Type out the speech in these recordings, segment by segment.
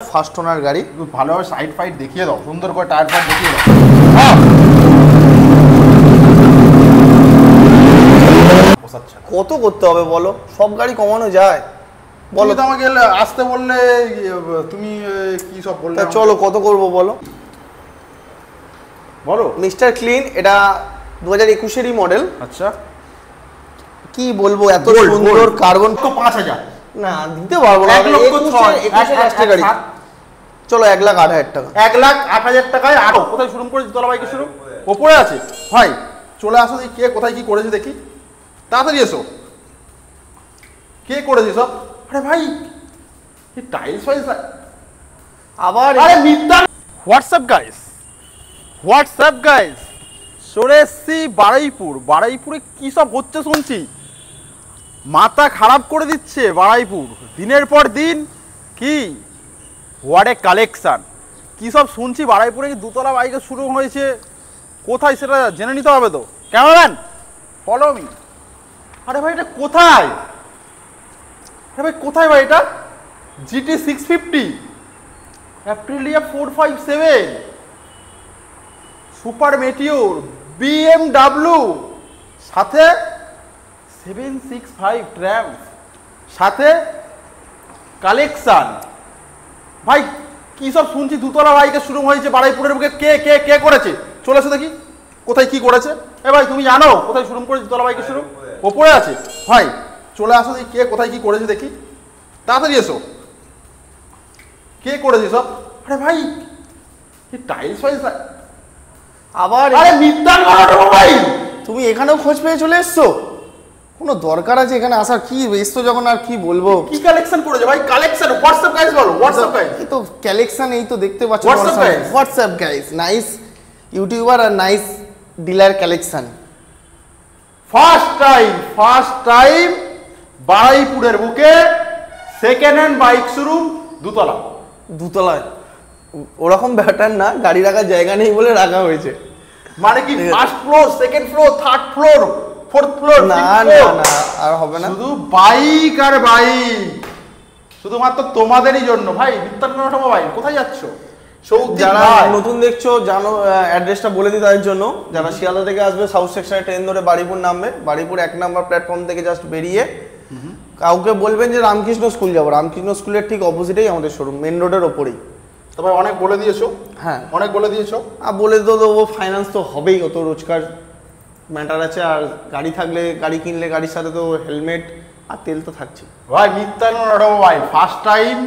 First owner গাড়ি, ভালোভাবে side ফাইড দেখিয়ে দাও, সুন্দর করে টায়ার ফাইট দেখিয়ে দাও। কত করতে হবে বলো? সব গাড়ি কমানো যায় বলো তো আমাকে। আসতে বললে তুমি কি সব বললে? চলো কত করব বলো? বলো। মিস্টার ক্লিন, এটা 2021-এরই মডেল। আচ্ছা, কি বলবো, এত সুন্দর কার্বন। 5,000 না দিতে পারবো না। 1,06,000 গাড়ি। চলো 1,08,000 টাকা। 1,08,000 টাকায় আরো কোথায় শুরু করেছি? তোলা বাইকে শুরু ওপরে আছে ভাই। চলে আসো, কে কোথায় কি করেছে দেখি, তাড়াতাড়ি এসো। কে করেছে সব? আরে ভাই এই টাইলস ফাইলস আবার আরে মিথ্যা। হোয়াটসঅ্যাপ গাইস চলে এসছি বারুইপুর। বারুইপুরে কি সব হচ্ছে শুনছি, মাথা খারাপ করে দিচ্ছে বারুইপুর দিনের পর দিন। কি হোয়াট এ কালেকশন, কি সব শুনছি বারুইপুরে। কি দুতলা বাইকে শুরু হয়েছে, কোথায় সেটা জেনে নিতে হবে তো। Cameraman follow me. আরে ভাই এটা কোথায়? আরে ভাই কোথায় ভাই এটা? GT 650, Aprilia 457, super Meteor, BMW, সাথে 765 ট্র্যাম্প, সাথে কালেকশন। ভাই কি সব শুনছি, দুতলা বাইকে শুরু হয়েছে বারুইপুরের বুকে। কে কে কে করেছে? চলে এসো দেখি কোথায় কি করেছে। এ ভাই তুমি জানো কোথায় শুরু করেছে? দুতলা বাইকে শুরু ওপরে আছে ভাই। চলে আসো দেখি কে কোথায় কি করেছে দেখি, তাড়াতাড়ি এসো। কে করেছে সব? আরে ভাই এই টাইলস ফাইলস আবার আরে মিথ্যা ভাই। তুমি এখানেও খোঁজ পেয়ে চলে এসছো? কোনো দরকার আছে এখানে আসার? কি এসছো যখন আর কি বলবো। কি কালেকশন করেছে ভাই? কালেকশন হোয়াটসঅ্যাপ গাইস বলো। হোয়াটসঅ্যাপ গাইস এই তো কালেকশন, এই তো দেখতে পাচ্ছ। WhatsApp WhatsApp guys, nice YouTuber আর nice dealer collection. First time বারুইপুরের বুকে সেকেন্ড হ্যান্ড বাইক শোরুম দুতলা। দুতলায় ওরকম ব্যাটার না, গাড়ি রাখার জায়গা নেই বলে রাখা হয়েছে। মানে কি first floor, second floor, third floor, fourth floor? না না না, আর হবে না। শুধু বাইক আর বাইক, শুধুমাত্র তোমাদেরই জন্য ভাই। মিথ্যানগর ভাই কোথায় যাচ্ছ? যারা নতুন দেখছো জানো, অ্যাড্রেসটা বলে দিই তাদের জন্য। যারা শিয়ালদা থেকে আসবে, সাউথ সেকশনে ট্রেন ধরে বারুইপুর নামবে। বারুইপুর 1 নম্বর প্ল্যাটফর্ম থেকে জাস্ট বেরিয়ে কাউকে বলবেন যে রামকৃষ্ণ স্কুল যাবো। রামকৃষ্ণ স্কুলের ঠিক অপোজিটেই আমাদের শোরুম, মেন রোডের ওপরেই। তবে অনেক বলে দিয়েছো। হ্যাঁ অনেক বলে দিয়েছো। আর বলে তো দেবো, ফাইন্যান্স তো হবেই, অত রোজকার ম্যাটার আছে। আর গাড়ি থাকলে, গাড়ি কিনলে গাড়ির সাথে তো হেলমেট আর তেল তো থাকছে ভাই। মিথ্যানগর ভাই ফার্স্ট টাইম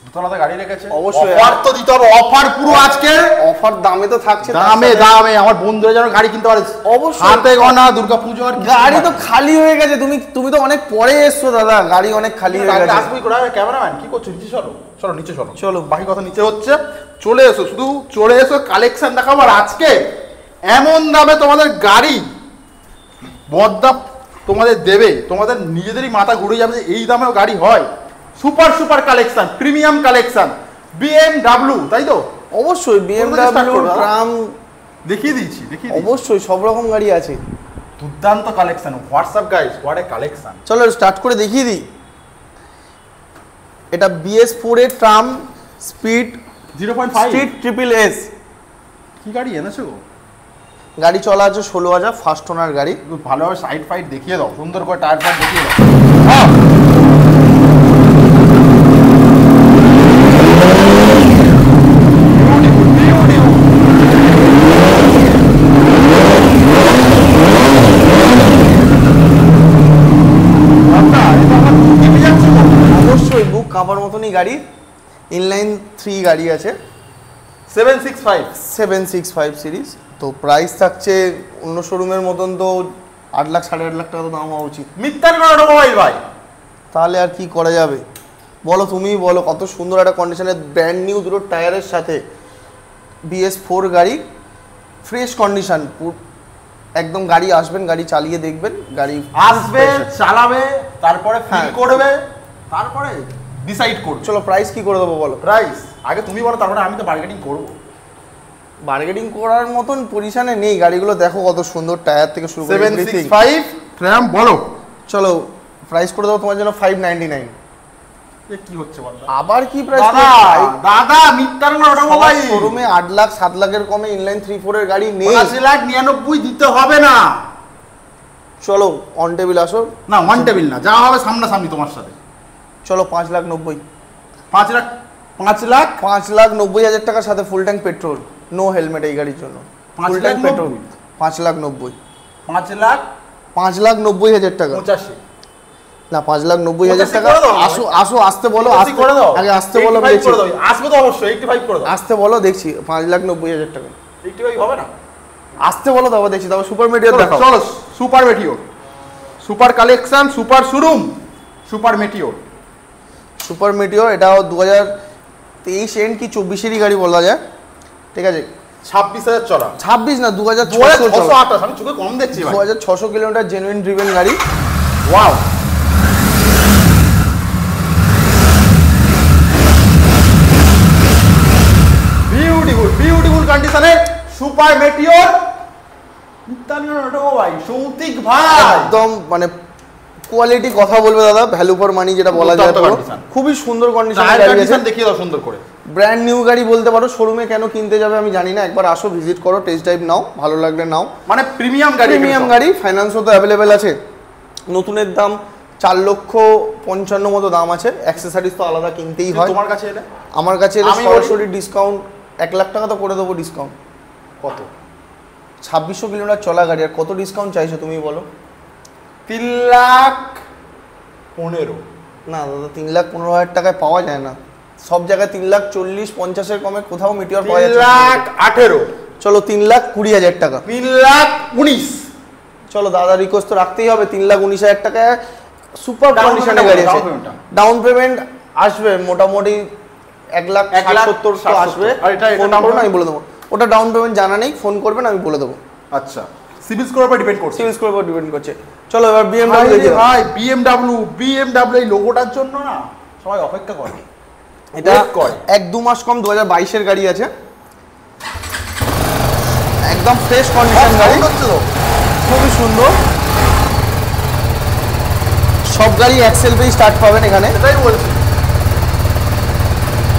দুতলাতে গাড়ি রেখেছে। অবশ্যই অফার তো দিতে হবে। অফার পুরো আজকে অফার দামে তো থাকছে। দামে আমার বন্ধুরা যেন গাড়ি কিনতে পারে। অবশ্যই হাতে গোনা দুর্গাপুজো আর গাড়ি তো খালি হয়ে গেছে। তুমি তো অনেক পরে এসছো দাদা, গাড়ি অনেক খালি হয়ে গেছে। আসবি করে। ক্যামেরাম্যান কি করছো? নিচে চলো, চলো নিচে চলো। চলো, বাকি কথা নিচে হচ্ছে। চলে এসো, শুধু চলে এসো, কালেকশন দেখাবো। আর আজকে এমন দামে তোমাদের গাড়ি বদদা তোমাদের দেবে, তোমাদের নিজেদেরই মাথা ঘুরে যাবে যে এই দামেও গাড়ি হয়। Super collection, premium collection, BMW, তাই তো? অবশ্যই BMW, ট্রাম দেখিয়ে দিয়েছি। অবশ্যই সব রকম গাড়ি আছে। দুর্দান্ত collection. WhatsApp guys, what a collection. চলো স্টার্ট করে দেখিয়ে দিই। এটা BS4 এর tram speed 0.5 street triple S. কি গাড়ি এনেছো গো? গাড়ি চলা আছে 16,000, ফার্স্ট ওনার গাড়ি। ভালোভাবে সাইড ফাইড দেখিয়ে দাও, সুন্দর করে টায়ার ফাইট দেখিয়ে দাও। অবশ্যই বুক কাভার মতনই গাড়ি। ইনলাইন 3 গাড়ি আছে, 765 সিরিজ। তো প্রাইস থাকছে অন্য শোরুমের মতন তো 8 লাখ 8.5 লাখ টাকা তো দাম হওয়া উচিত। মিথ্যার অটোমোবাইল ভাই। তাহলে আর কি করা যাবে বলো? তুমিই বলো। কত সুন্দর একটা কন্ডিশনের ব্র্যান্ড নিউ দুটো টায়ারের সাথে BS4 গাড়ি, ফ্রেশ কন্ডিশন একদম। গাড়ি আসবেন, গাড়ি চালিয়ে দেখবেন, গাড়ি আসবে, চালাবে, তারপরে ফিল করবে, তারপরে ডিসাইড করবে। চলো প্রাইস কি করে দেবো বলো? প্রাইস আগে তুমি বলো, তারপরে আমি তো বার্গেনিং করবো। বার্গেনিং করার মতন পজিশনে নেই। গাড়িগুলো দেখো কত সুন্দর, টায়ার থেকে শুরু করে 765 ট্রাম বলো। চলো প্রাইস করে দেবো তোমার জন্য 599। এ কি হচ্ছে বল আবার কি প্রাইস? দাদা মিটার না অটোমোবাইল শোরুমে 8 লাখ 7 লাখের কমে ইনলাইন 3-4 এর গাড়ি নেই। 89,99 দিতে হবে না। চলো অন টেবিল আসো। না ওয়ান টেবিল না, যা হবে সামনাসামনি তোমার সাথে। চলো 5,90,000। 5,90,000 টাকার সাথে full tank petrol, no helmet এই গাড়ির জন্য। ফুল ট্যাঙ্ক পেট্রোল 5,90,000। 5,90,000 টাকা। 85 না 5,90,000 টাকা। আসো আসো আসতে বলো, আসতে করে দাও। আগে আসতে বলো, দেখছি আসবে তো অবশ্যই 85 করে দাও। আসতে বলো দেখছি 5,90,000 টাকা। 85 হবে না? আসতে বলো তবে দেখছি, তবে সুপার মেটিওর দেখাও। চলো super Meteor, super collection, super showroom, super Meteor. Super Meteor এটাও 2023 এন্ড কি 24 এরই গাড়ি বলা যায়, ঠিক আছে। 26,000 চলা। 26 না 2628, আমি চোখে কম দেখছি ভাই। 2600 কিলোমিটার জেনুইন ড্রিভেন গাড়ি। ওয়াও, বিউটিফুল বিউটিফুল কন্ডিশনে সুপার মেটিওর। ভাই সৌতিক ভাই একদম মানে কোয়ালিটি কথা বলবে দাদা, ভ্যালু ফর মানি যেটা বলা যায়। খুবই সুন্দর কন্ডিশন গাড়ি আছে, দেখিয়ে দাও সুন্দর করে। ব্র্যান্ড নিউ গাড়ি বলতে পারো। শোরুমে কেন কিনতে যাবে আমি জানি না, একবার আসো, ভিজিট করো, টেস্ট ড্রাইভ নাও, ভালো লাগলে নাও। মানে প্রিমিয়াম গাড়ি, প্রিমিয়াম গাড়ি, ফাইন্যান্সও তো অ্যাভেলেবেল আছে। নতুনের দাম 4,55,000 মতো দাম আছে, অ্যাক্সেসরিজ তো আলাদা কিনতেই হয়। তোমার কাছে এলে, আমার কাছে এলে সরাসরি ডিসকাউন্ট 1 লাখ টাকা তো করে দেবো ডিসকাউন্ট। কত? 2600 কিলোমিটার চলা গাড়ি, আর কত ডিসকাউন্ট চাইছো তুমি বলো? 3,15,000। না দাদা 3,15,000 টাকায় পাওয়া যায় না, সব জায়গায় 3,40,50 কমে কোথাও মিটিওর পাওয়া যাচ্ছে 3,18,000। চলো 3,20,000 টাকা। 3,19,000। চলো দাদা রিকোয়েস্ট তো রাখতেই হবে, 3,19,000 টাকায় সুপার কন্ডিশনে গাড়ি আছে। ডাউন পেমেন্ট আসবে মোটামুটি 1,70,000 তো আসবে। ফোন করুন আমি বলে দেবো, ওটা ডাউন পেমেন্ট জানা নেই, ফোন করবেন আমি বলে দেবো। আচ্ছা, সিভিল স্কোরের উপর ডিপেন্ড করছে। সিভিল স্কোরের উপর ডিপেন্ড করছে। চলো এবার BMW দেখি ভাই। BMW এই লোগোটার জন্য না সবাই অপেক্ষা করে। এটা 1-2 মাস কম 2022 এর গাড়ি আছে, একদম ফ্রেশ কন্ডিশন গাড়ি, খুবই সুন্দর। সব গাড়ি অ্যাক্সেলপেই স্টার্ট পাবেন এখানে, এটাই বলছি।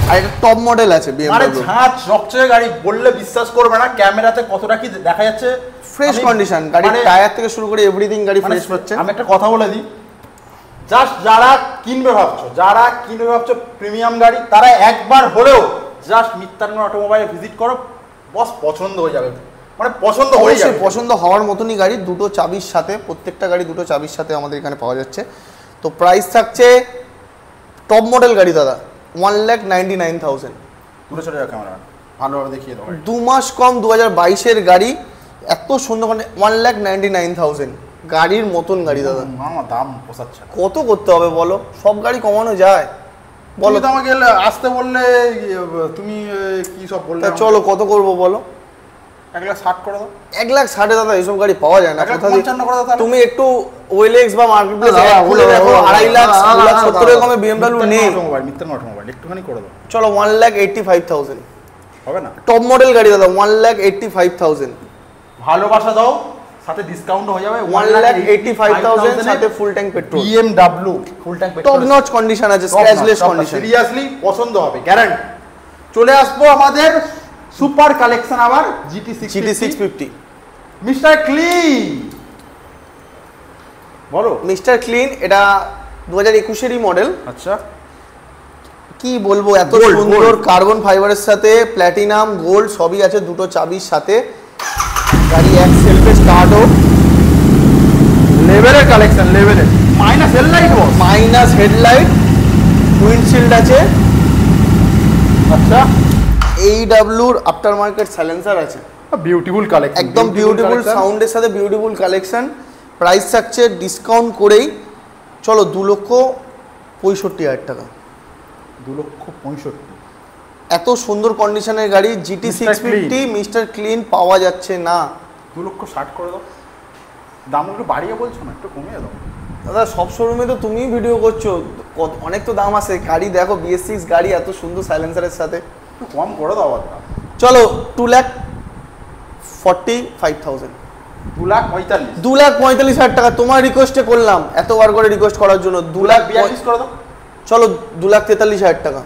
আর এটা টপ মডেল আছে মানে BMW। ঝাঁঝ চকচকে গাড়ি, বললে বিশ্বাস করবে না ক্যামেরাতে কতটা কি দেখা যাচ্ছে। ফ্রেশ কন্ডিশন গাড়ি, টায়ার থেকে শুরু করে এভরিথিং গাড়ি ফ্রেশ হচ্ছে। আমি একটা কথা বলে দিই, জাস্ট যারা কিনবে ভাবছো প্রিমিয়াম গাড়ি, তারা একবার হলেও জাস্ট মিত্তাঙ্গন অটোমোবাইলে ভিজিট করো, বস পছন্দ হয়ে যাবে। মানে পছন্দ হয়ে যাবে, পছন্দ হওয়ার মতনই গাড়ি, দুটো চাবির সাথে, প্রত্যেকটা গাড়ি দুটো চাবির সাথে আমাদের এখানে পাওয়া যাচ্ছে। তো প্রাইস থাকছে টপ মডেল গাড়ি দাদা 1,99,000। দূরে চলে যাও ক্যামেরা, ভালোভাবে দেখিয়ে দাও। 2 মাস কম 2022 এর গাড়ি, এত সুন্দর 1,99,000 গাড়ির মতন গাড়ি দাদা। আমার দাম পোষাচ্ছে না। কত করতে হবে বলো, সব গাড়ি কমানো যায় বলো? তো আমাকে আসতে বললে তুমি কি সব বললে? চলো কত করবো বলো? 1,60,000 করে দাও। 1,60,000 দাদা এইসব গাড়ি পাওয়া যায় না। 1,55,000 করে দাও। তুমি একটু ওয়েলেক্স বা মার্কেট প্লেস খুলে দেখো, 2.5 লাখ 2,70,000 এর কমে BMW নেই। মোবাইল একটুখানি করে দাও। চলো 1,85,000 হবে না? টপ মডেল গাড়ি দাদা 1,85,000। ভালোবাসা দাও, সাথে ডিসকাউন্ট হয়ে যাবে। 1,85,000 সাথে ফুল ট্যাঙ্ক পেট্রোল। BMW ফুল tank petrol, top notch condition আছে, স্ক্র্যাচলেস কন্ডিশন। সিরিয়াসলি পছন্দ হবে, গ্যারান্টি। চলে আসবো আমাদের সুপার কালেকশন, আবার GT650 মিস্টার ক্লিন। বলো মিস্টার ক্লিন, এটা 2021 এরই মডেল। আচ্ছা, কি বলবো, এত সুন্দর কার্বন ফাইবারের সাথে প্ল্যাটিনাম গোল্ড সবই আছে, দুটো চাবির সাথে গাড়ি এক সেলফে স্টার্ট হোক। লেভেলের কালেকশন, লেভেলের। Minus headlight, minus headlight, windshield আছে। আচ্ছা, AEW আফটার মার্কেট সাইলেন্সার আছে। বিউটিফুল কালেকশন, একদম বিউটিফুল সাউন্ডের সাথে বিউটিফুল কালেকশন। প্রাইস থাকছে ডিসকাউন্ট করেই চলো 2,65,000 টাকা। 2,65,000। এত সুন্দর কন্ডিশনের গাড়ি GT650 মিস্টার ক্লিন পাওয়া যাচ্ছে না। 2,60,000 করে দাও। দাম একটু বাড়িয়ে বলছো না, একটু কমিয়ে দাও দাদা। সব শোরুমে তো তুমিই ভিডিও করছো, অনেক তো দাম আছে গাড়ি। দেখো BS6 গাড়ি এত সুন্দর সাইলেন্সারের সাথে, একটু কম করে দাও। চলো 2,45,000। 2,45,000 টাকা তোমার রিকোয়েস্টে করলাম, এতবার করে রিকোয়েস্ট করার জন্য। 2,42,000 করে দাও। চলো 2,43,000 টাকা।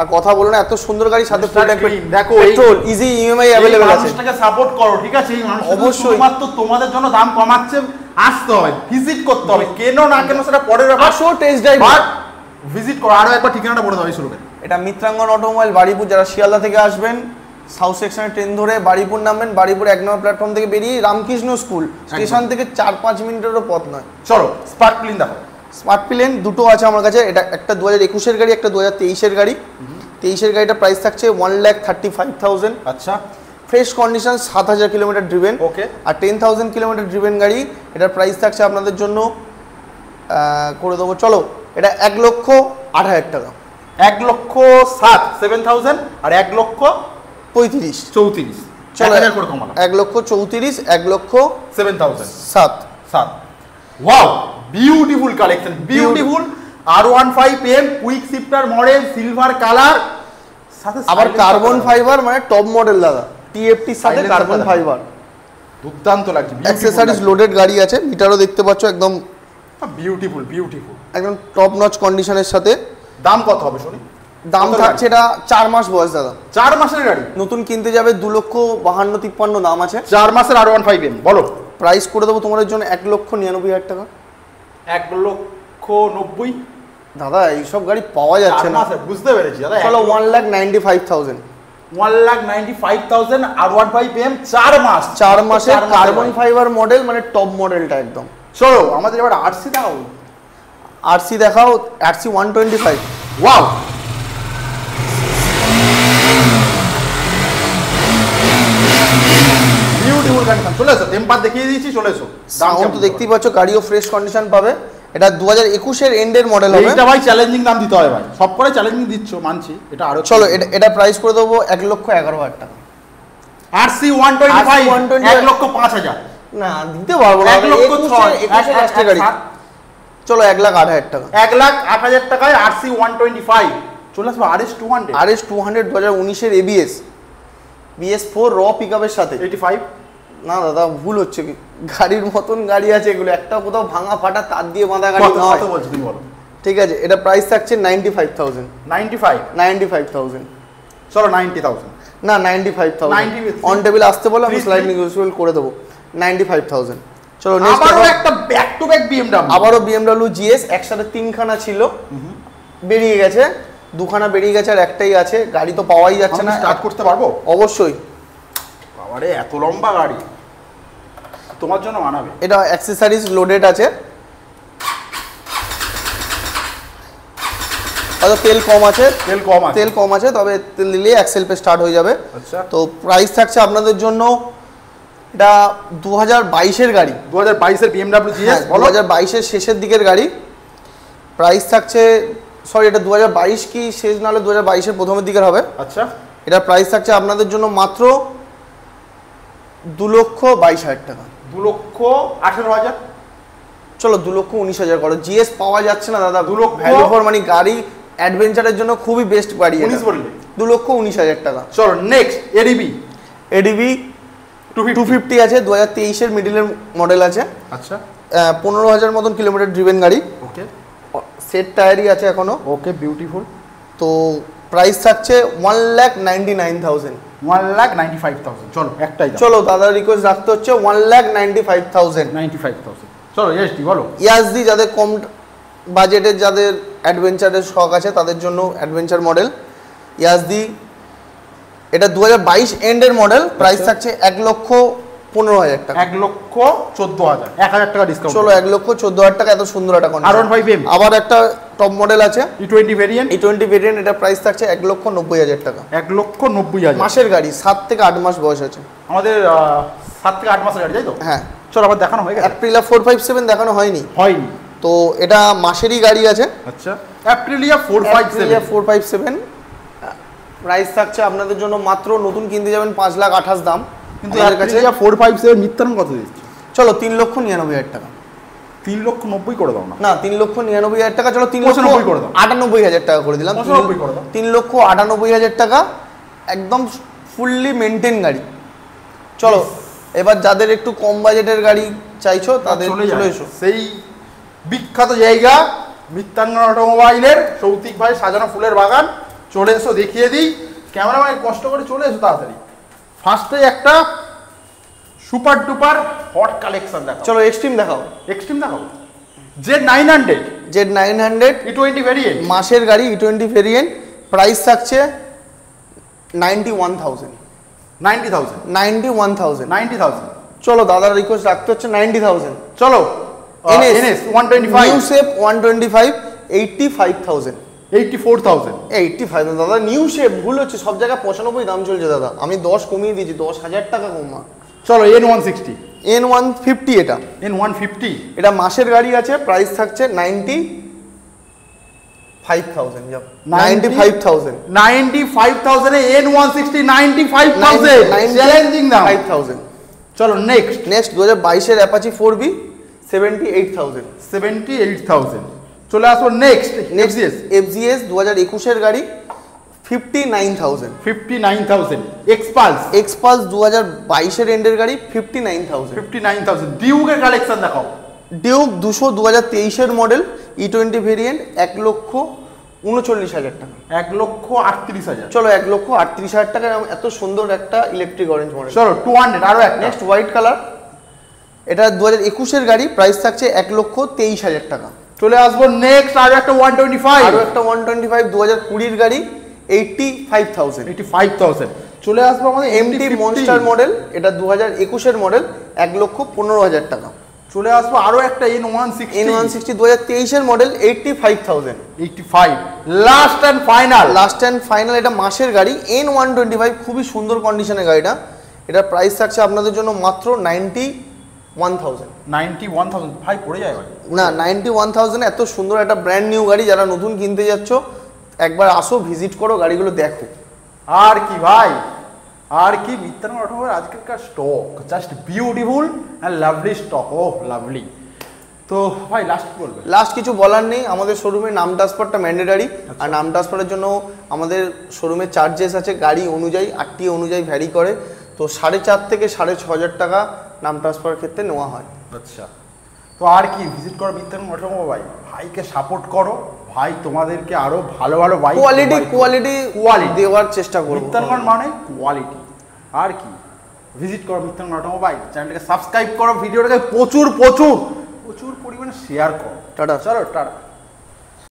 আর কথা বলো না, এত সুন্দর গাড়ি সাথে ফুল ট্যাঙ্ক দেখো পেট্রোল ইজি ইএমআই अवेलेबल আছে। মানুষটাকে সাপোর্ট করো, ঠিক আছে? এই মানুষটা অবশ্যই মাত্র তোমাদের জন্য দাম কমাচ্ছে, আসতে হবে, ভিজিট করতে হবে, কেন না কেন সেটা পরের ব্যাপার। আসো টেস্ট ড্রাইভ ভিজিট করো। আরো একবার ঠিকানাটা বলে দাও শুরু করে। এটা মিত্রাঙ্গন অটোমোবাইল বাড়িপুর, যারা শিয়ালদা থেকে আসবেন সাউথ সেকশনে ট্রেন ধরে বাড়িপুর নামবেন, বাড়িপুর 1 নম্বর প্ল্যাটফর্ম থেকে বেরিয়ে রামকৃষ্ণ স্কুল স্টেশন থেকে 4-5 মিনিটেরও পথ নয়। চলো স্পার্ক প্লেন দেখো। স্মার্ট প্লেন দুটো আছে আমার কাছে, এটা একটা 2021-এর গাড়ি, একটা 2023-এর গাড়ি। 23-এর গাড়িটা প্রাইস থাকছে 1,35,000। আচ্ছা, ফ্রেশ কন্ডিশন, 7,000 কিলোমিটার ড্রিভেন। ওকে। আর 10,000 কিলোমিটার ড্রিভেন গাড়ি, এটার প্রাইস থাকছে আপনাদের জন্য করে দেবো, চলো এটা 1,08,000 টাকা। 1,07,000 আর 1,35,000। 1,34,000। চলো 1,000 করে কমালাম। 1,34,000, 1,07,000। 7,000। Wow, beautiful collection, beautiful. R15M quick shifter model, silver colour, সাথে আবার কার্বন ফাইবার, মানে টপ মডেল দাদা, টিএফটি এর সাথে কার্বন ফাইবার, দুর্দান্ত লাগছে। অ্যাকসেসরিজ লোডেড গাড়ি আছে, মিটারও দেখতে পাচ্ছ একদম বিউটিফুল, বিউটিফুল, একদম টপ নচ কন্ডিশনের সাথে। দাম কত হবে শুনি? দাম থাকছে, এটা 4 মাস বয়স দাদা, 4 মাসের গাড়ি, নতুন কিনতে যাবে 2,52,53 দাম আছে। 4 মাসের R15M বলো। প্রাইস করে দেবো তোমাদের জন্য 1,99,000 টাকা। 1,90,000 দাদা এইসব গাড়ি পাওয়া যাচ্ছে না, বুঝতে পেরেছি দাদা। চলো 1,95,000। 1,95,000 R15M 4 মাস, 4 মাসের কার্বন ফাইবার মডেল, মানে টপ মডেলটা একদম। চলো আমাদের এবার আরসি দেখাও। আরসি দেখাও, আরসি 125। Wow, beautiful condition. চলে এসো, টেম্পার দেখিয়ে দিয়েছি, চলে এসো। সাউন্ড তো দেখতেই পাচ্ছ, গাড়িও ফ্রেশ কন্ডিশন পাবে। এটা 2021-এর এন্ডের মডেল হবে। এটা ভাই চ্যালেঞ্জিং দাম দিতে হবে ভাই, সব করে চ্যালেঞ্জিং দিচ্ছ, মানছি। এটা আরো চলো এটা প্রাইস করে দেবো 1,11,000 টাকা। আরসি 125 1,05,000 না দিতে পারবো না, 1,06,000 গাড়ি। চলো 1,08,000 টাকা। 1,08,000 টাকায় আরসি 125। চলে আসবো RS 200। RS 200 2019-এর ABS BS4 র পিকআপের সাথে। 85। না দাদা ভুল হচ্ছে, কি গাড়ির মতন গাড়ি আছে এগুলো, একটা কোথাও ভাঙা ফাটা তার দিয়ে বাঁধা গাড়ি নয়। কত বলছো তুমি বলো? ঠিক আছে, এটা প্রাইস থাকছে 95,000। 95। চলো 90,000। না 95,000 অন টেবিল আসতে বলো, আমি স্লাইড নেগোশিয়েবল করে দেবো। 95,000। চলো নেক্সট আবারও একটা ব্যাক টু ব্যাক BMW। আবারও BMW GS, একসাথে 3খানা ছিল, বেরিয়ে গেছে, 2খানা বেরিয়ে গেছে আর একটাই আছে। গাড়ি তো পাওয়াই যাচ্ছে না। স্টার্ট করতে পারবো? অবশ্যই। বাবারে এত লম্বা গাড়ি তোমার জন্য মানাবে। এটা অ্যাকসেসরিজ লোডেড আছে, হয়তো তেল কম আছে, তবে তেল দিলে অ্যাক্সেল পে স্টার্ট হয়ে যাবে। আচ্ছা, তো প্রাইস থাকছে আপনাদের জন্য, এটা 2022-এর গাড়ি, 2022-এর BMW GS। 2022-এর শেষের দিকের গাড়ি। প্রাইস থাকছে, সরি এটা 2022 কি শেষ, নাহলে 2022-এর প্রথমের দিকের হবে। আচ্ছা, এটা প্রাইস থাকছে আপনাদের জন্য মাত্র 2,22,000 টাকা। 2,18,000। চলো 2,19,000 করো। GS পাওয়া যাচ্ছে না দাদা, 2 লক্ষ ভ্যালু ফর মানি গাড়ি, অ্যাডভেঞ্চারের জন্য খুবই বেস্ট গাড়ি। 19 বললে 2,19,000 টাকা। চলো নেক্সট ADB 250 আছে, 2023-এর মিডলের মডেল আছে। আচ্ছা, 15,000 মতন কিলোমিটার ড্রিভেন গাড়ি। ওকে, সেট টায়ারই আছে এখনো। ওকে, বিউটিফুল। তো প্রাইস থাকছে 1,99,000। 1,95,000। চলো একটাই দাও। চলো দাদা রিকোয়েস্ট রাখতে হচ্ছে 1,95,000। 95,000। চলো ESD বলো। ESD যাদের কম বাজেটের, যাদের অ্যাডভেঞ্চারের শখ আছে তাদের জন্য অ্যাডভেঞ্চার মডেল ESD। এটা 2022 এন্ডের মডেল, প্রাইস থাকছে 1,15,000 টাকা। 1,14,000। 1,000 টাকা ডিসকাউন্ট। চলো 1,14,000 টাকা, এত সুন্দর একটা কন্ডিশন। R15M আবার একটা টপ মডেল আছে, E20 ভেরিয়েন্ট। E20 ভেরিয়েন্ট, এটা প্রাইস থাকছে 1,90,000 টাকা। 1,90,000 মাসের গাড়ি, 7 থেকে 8 মাস বয়স আছে আমাদের। 7 থেকে 8 মাসের গাড়ি, তাই তো? হ্যাঁ। চলো আবার দেখানো হয়ে গেছে। অ্যাপ্রিলা 457 দেখানো হয়নি। তো এটা মাসেরই গাড়ি আছে। আচ্ছা, অ্যাপ্রিলিয়া 457। প্রাইস থাকছে আপনাদের জন্য মাত্র, নতুন কিনতে যাবেন 5,28,000 দাম, কিন্তু এর কাছে 457 মিথ্যারম কত দিচ্ছে? চলো 3,99,000 টাকা। 3,90,000 করে দাও না। না 3,99,000 টাকা, চলো 95 করে দাও। 98,000 টাকা করে দিলাম। 95 করে দাও। 3,98,000 টাকা, একদম ফুললি মেনটেন গাড়ি। চলো এবার যাদের একটু কম বাজেটের গাড়ি চাইছো তাদের চলে এসো। সেই বিখ্যাত জায়গা মিত্তাঙ্গন অটোমোবাইলের সৌতিক ভাই সাজানো ফুলের বাগান। চলে এসো, দেখিয়ে দিই। ক্যামেরাম্যান কষ্ট করে চলে এসো তাড়াতাড়ি। ফার্স্টে একটা সুপার ডুপার হট কালেকশন দেখাও। চলো এক্সট্রিম দেখাও। এক্সট্রিম দেখাও। Z900 Z900 E20 ভেরিয়েন্ট, মাসের গাড়ি, E20 ভেরিয়েন্ট। প্রাইস থাকছে 91,000। 90,000 91,000। 90,000। চলো দাদার রিকোয়েস্ট রাখতে হচ্ছে 90,000। চলো NS 125 নিউ শেপ 125 85,000। 84,000। 85,000 দাদা। নিউ শেপ ভুল হচ্ছে, সব জায়গায় 95 দাম চলছে দাদা। আমি 10 কমিয়ে দিয়েছি, 10,000 টাকা কমা। চলো N160 N150 এটা। N150 এটা মাসের গাড়ি আছে, প্রাইস থাকছে 95,000। যাও 95,000। 95,000 এ N160 95,000 চ্যালেঞ্জিং দাম। 5,000। চলো নেক্সট নেক্সট 2022 এর অ্যাপাচি 4B 78,000। 78,000। চলে আসো নেক্সট FZS 2021 এর গাড়ি 59,000। 59,000। এক্সপালস এক্সপালস 2022 এর এন্ডের গাড়ি 59,000। 59,000। ডিউকের কালেকশন দেখাও। ডিউক 200 2023 এর মডেল E20 ভেরিয়েন্ট 1,39,000 টাকা। 1,38,000। চলো 1,38,000 টাকা এত সুন্দর একটা ইলেকট্রিক অরেঞ্জ মডেল। চলো 200 আরো একটা। নেক্সট হোয়াইট কালার, এটা 2021 এর গাড়ি, প্রাইস থাকছে 1,23,000 টাকা। চলে আসবো নেক্সট আরো একটা 125। আরো একটা 125 2020 এর গাড়ি 85,000। 85,000। চলে আসবো আমাদের এমটি মনস্টার মডেল, এটা 2021 এর মডেল 1,15,000 টাকা। চলে আসবো আরো একটা N160 2023 এর model 85,000। 85। Last and final. Last and final, এটা মাসের গাড়ি N125, খুবই সুন্দর কন্ডিশনের গাড়িটা। এটা প্রাইস থাকছে আপনাদের জন্য মাত্র 91,000। 91,000 ভাই পড়ে যায় ভাই। না 91,000 এত সুন্দর একটা ব্র্যান্ড নিউ গাড়ি। যারা নতুন কিনতে যাচ্ছ একবার আসো, ভিজিট করো, গাড়িগুলো দেখো। আর কি ভাই, আর কি মিত্তাঙ্গন অটোমোবাইল আজকেরকার stock just beautiful and lovely stock. ও লাভলি। তো ভাই লাস্ট বলবে? লাস্ট কিছু বলার নেই, আমাদের শোরুমে নাম ট্রান্সফারটা ম্যান্ডেটারি। আর নাম ট্রান্সফারের জন্য আমাদের শোরুমে চার্জেস আছে, গাড়ি অনুযায়ী RTA অনুযায়ী ভ্যারি করে। তো 4,500 থেকে 6,500 টাকা নাম ট্রান্সফারের ক্ষেত্রে নেওয়া হয়। আচ্ছা, তো আর কি ভিজিট করো মিত্তাঙ্গন অটোমোবাইল, ভাইকে সাপোর্ট করো। ভাই তোমাদেরকে আরো ভালো ভালো বাইক কোয়ালিটি দেওয়ার চেষ্টা করব। মিত্তাঙ্গন মানে কোয়ালিটি। আর কি ভিজিট করো মিত্তাঙ্গন অটোমোবাইল, চ্যানেলটাকে সাবস্ক্রাইব করো, ভিডিওটাকে প্রচুর প্রচুর প্রচুর পরিমাণে শেয়ার করো। টাটা। চলো টাটা।